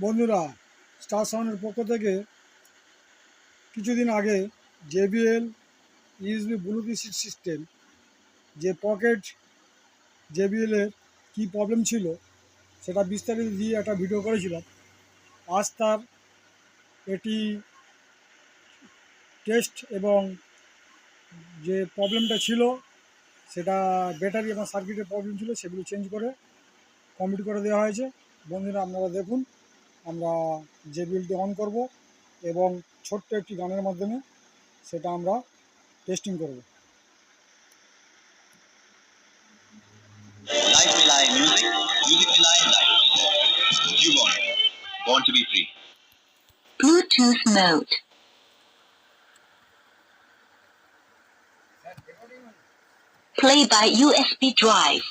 বন্ধুরা, স্টার সাউন্ডের পক্ষ থেকে কিছুদিন আগে JBL ইউএসবি ব্লুটুথ সিস্টেম যে পকেট JBL-এর কী প্রবলেম ছিল সেটা বিস্তারিত দিয়ে একটা ভিডিও করেছিলাম। আজ তার এটি টেস্ট এবং যে প্রবলেমটা ছিল সেটা ব্যাটারি এবং সার্কিটের প্রবলেম ছিল, সেগুলো চেঞ্জ করে কমপ্লিট করে দেওয়া হয়েছে। বন্ধুরা, আপনারা দেখুন, আমরা JBL-টি অন করব এবং ছোট্ট একটি গানের মাধ্যমে সেটা আমরা টেস্টিং করব। Life rely music, music rely life. You born to be free. Bluetooth mode. Play by USB drive.